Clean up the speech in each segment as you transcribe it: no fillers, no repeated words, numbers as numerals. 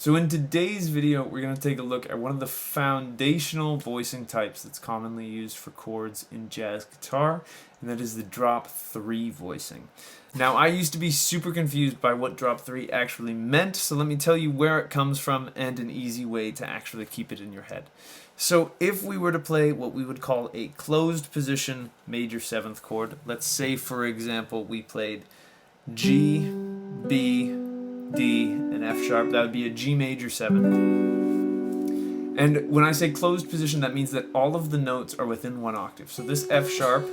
So in today's video, we're going to take a look at one of the foundational voicing types that's commonly used for chords in jazz guitar, and that is the drop 3 voicing. Now, I used to be super confused by what drop 3 actually meant, so let me tell you where it comes from and an easy way to actually keep it in your head. So if we were to play what we would call a closed position major 7th chord, let's say for example we played G, B, D, and F sharp, that would be a G major 7. And when I say closed position, that means that all of the notes are within 1 octave. So this F sharp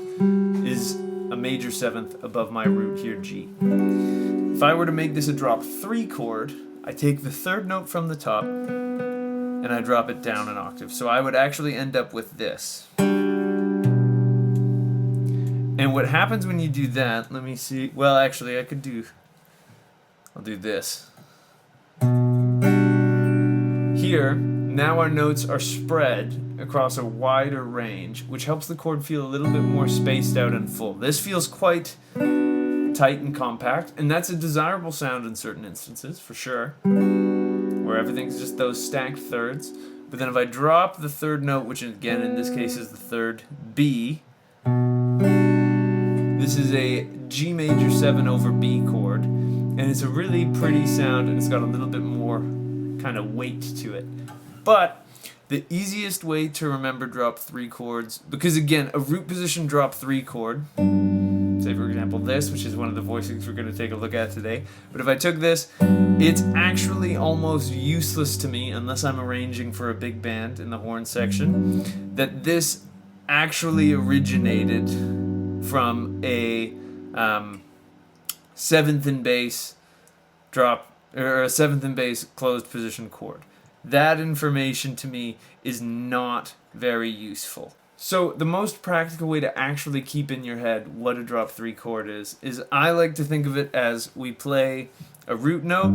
is a major 7th above my root here, G. If I were to make this a drop 3 chord, I take the 3rd note from the top and I drop it down an octave. So I would actually end up with this. And what happens when you do that, let me see, well actually I'll do this. Here, now our notes are spread across a wider range, which helps the chord feel a little bit more spaced out and full. This feels quite tight and compact, and that's a desirable sound in certain instances, for sure, where everything's just those stacked thirds. But then if I drop the 3rd note, which again in this case is the 3rd B, this is a G major 7 over B chord. And it's a really pretty sound, and it's got a little bit more kind of weight to it. But the easiest way to remember drop 3 chords, because again, a root position drop 3 chord, say for example this, which is one of the voicings we're going to take a look at today, but if I took this, it's actually almost useless to me, unless I'm arranging for a big band in the horn section, that this actually originated from a 7th and bass drop, or a 7th and bass closed position chord. That information to me is not very useful. So the most practical way to actually keep in your head what a drop 3 chord is I like to think of it as we play a root note,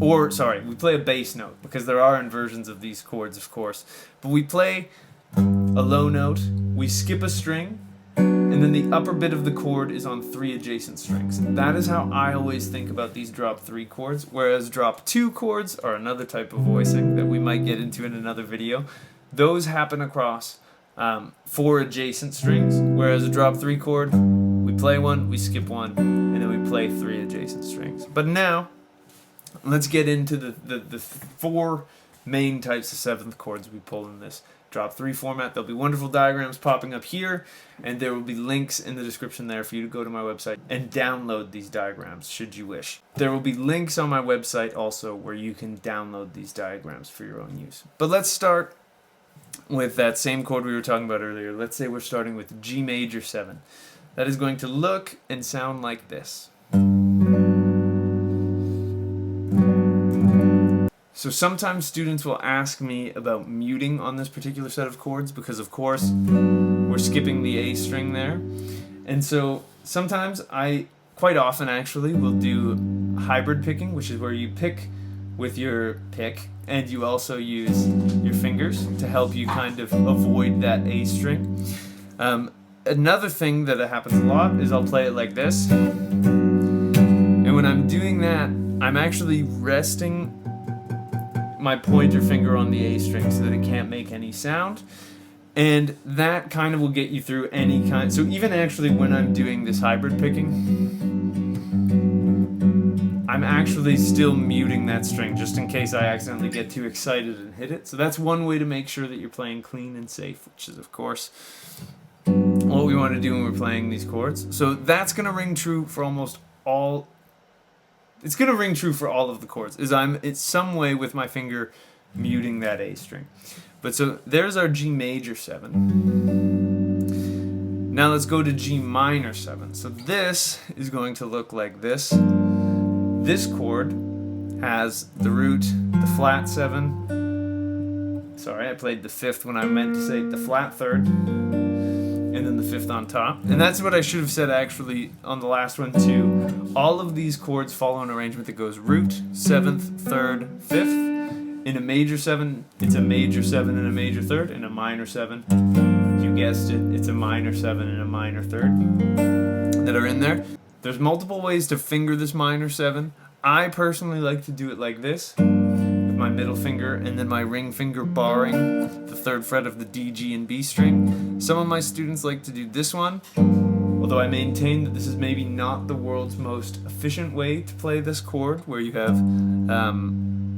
or sorry, we play a bass note, because there are inversions of these chords of course, but we play a low note, we skip a string, and then the upper bit of the chord is on 3 adjacent strings. And that is how I always think about these drop 3 chords, whereas drop 2 chords are another type of voicing that we might get into in another video. Those happen across 4 adjacent strings, whereas a drop 3 chord, we play one, we skip one, and then we play 3 adjacent strings. But now, let's get into the 4 main types of 7th chords we pull in this drop 3 format. There'll be wonderful diagrams popping up here, and there will be links in the description there for you to go to my website and download these diagrams should you wish. There will be links on my website also where you can download these diagrams for your own use. But let's start with that same chord we were talking about earlier. Let's say we're starting with G major 7. That is going to look and sound like this. So sometimes students will ask me about muting on this particular set of chords because of course we're skipping the A string there. And so sometimes quite often actually, will do hybrid picking, which is where you pick with your pick and you also use your fingers to help you kind of avoid that A string. Another thing that happens a lot is I'll play it like this. And when I'm doing that, I'm actually resting my pointer finger on the A string so that it can't make any sound, and that kind of will get you through any kind. So even actually when I'm doing this hybrid picking, I'm actually still muting that string just in case I accidentally get too excited and hit it. So that's one way to make sure that you're playing clean and safe, which is of course what we want to do when we're playing these chords. So that's going to ring true for almost all. It's going to ring true for all of the chords, it's some way with my finger muting that A string. But so there's our G major 7. Now let's go to G minor 7. So this is going to look like this. This chord has the root, the flat 7. Sorry, I played the 5th when I meant to say the flat 3rd. And then the 5th on top. And that's what I should have said actually on the last one too. All of these chords follow an arrangement that goes root, 7th, 3rd, 5th. In a major 7, it's a major 7 and a major 3rd. In a minor 7, you guessed it, it's a minor 7 and a minor 3rd that are in there. There's multiple ways to finger this minor 7. I personally like to do it like this. my middle finger and then my ring finger barring the 3rd fret of the D, G, and B string. Some of my students like to do this one, although I maintain that this is maybe not the world's most efficient way to play this chord, where you have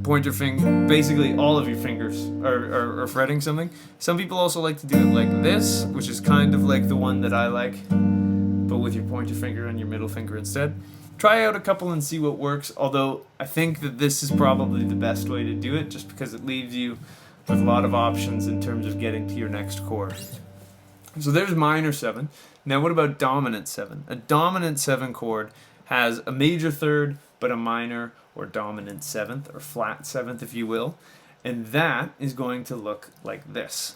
pointer finger, basically all of your fingers are fretting something. Some people also like to do it like this, which is kind of like the one that I like, but with your pointer finger and your middle finger instead. Try out a couple and see what works, although I think that this is probably the best way to do it, just because it leaves you with a lot of options in terms of getting to your next chord. So there's minor 7. Now what about dominant 7? A dominant 7 chord has a major 3rd, but a minor or dominant 7th, or flat 7th if you will, and that is going to look like this.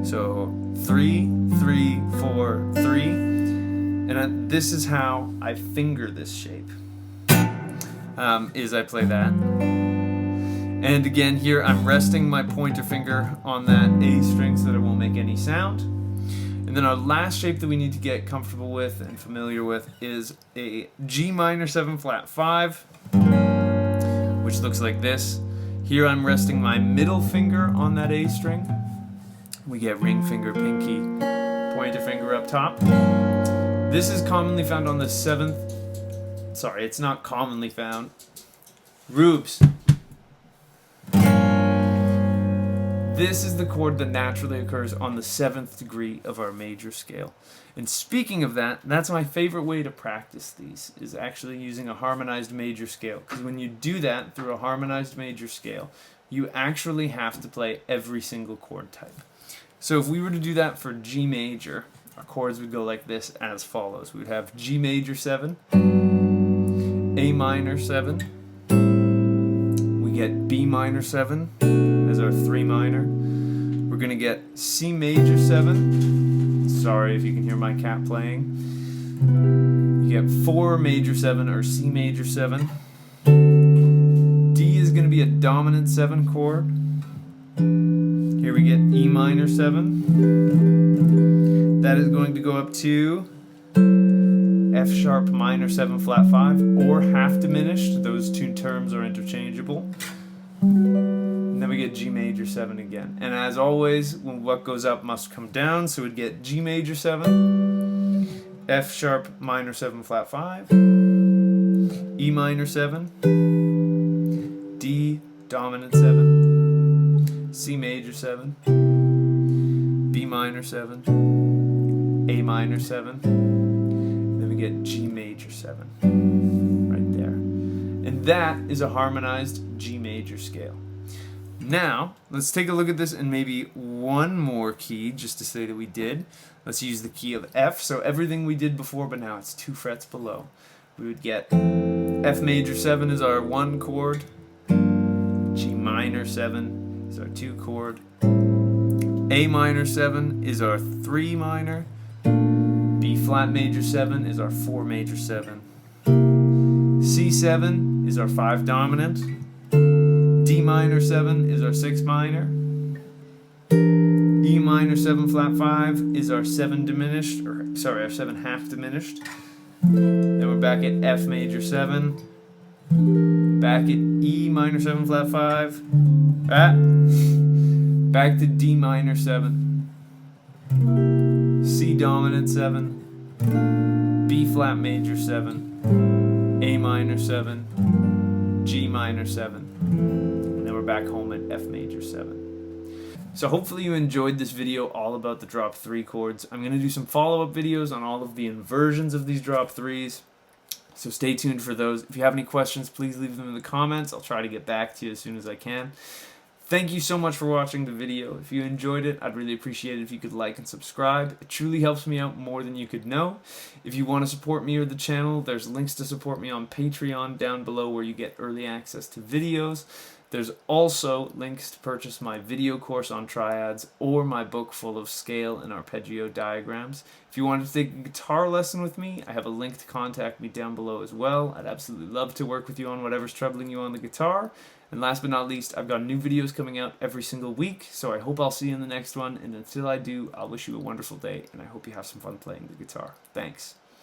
So 3, 3, 4, 3. And this is how I finger this shape, is I play that. And again here I'm resting my pointer finger on that A string so that it won't make any sound. And then our last shape that we need to get comfortable with and familiar with is a G minor 7 flat 5, which looks like this. Here I'm resting my middle finger on that A string. We get ring finger, pinky, pointer finger up top. This is commonly found on the 7th. Sorry, it's not commonly found. Rubes. This is the chord that naturally occurs on the 7th degree of our major scale. And speaking of that, that's my favorite way to practice these, is actually using a harmonized major scale. Because when you do that through a harmonized major scale, you actually have to play every single chord type. So if we were to do that for G major, our chords would go like this as follows. We would have G major 7, A minor 7, we get B minor 7 as our 3 minor, we're going to get C major 7, sorry if you can hear my cat playing, you get 4 major 7 or C major 7, D is going to be a dominant 7 chord, here we get E minor 7, that is going to go up to F sharp minor 7 flat 5 or half diminished. Those two terms are interchangeable. And then we get G major 7 again. And as always, what goes up must come down. So we'd get G major 7, F sharp minor 7 flat 5, E minor 7, D dominant 7, C major 7, B minor 7, A minor 7, then we get G major 7, right there. And that is a harmonized G major scale. Now, let's take a look at this in maybe one more key, just to say that we did. Let's use the key of F, so everything we did before, but now it's 2 frets below. We would get F major 7 is our 1 chord, G minor 7 is our 2 chord, A minor 7 is our 3 minor, B flat major 7 is our 4 major 7, C7 is our 5 dominant, D minor 7 is our 6 minor, E minor 7 flat 5 is our 7 diminished, or sorry, our 7 half diminished. Then we're back at F major 7, back at E minor 7 flat 5, back to D minor 7, C dominant 7, B flat major 7, A minor 7, G minor 7, and then we're back home at F major 7. So hopefully you enjoyed this video all about the drop 3 chords. I'm going to do some follow-up videos on all of the inversions of these drop 3s, so stay tuned for those. If you have any questions, please leave them in the comments. I'll try to get back to you as soon as I can. Thank you so much for watching the video. If you enjoyed it, I'd really appreciate it if you could like and subscribe. It truly helps me out more than you could know. If you want to support me or the channel, there's links to support me on Patreon down below where you get early access to videos. There's also links to purchase my video course on triads or my book full of scale and arpeggio diagrams. If you want to take a guitar lesson with me, I have a link to contact me down below as well. I'd absolutely love to work with you on whatever's troubling you on the guitar. And last but not least, I've got new videos coming out every single week, so I hope I'll see you in the next one. And until I do, I'll wish you a wonderful day, and I hope you have some fun playing the guitar. Thanks.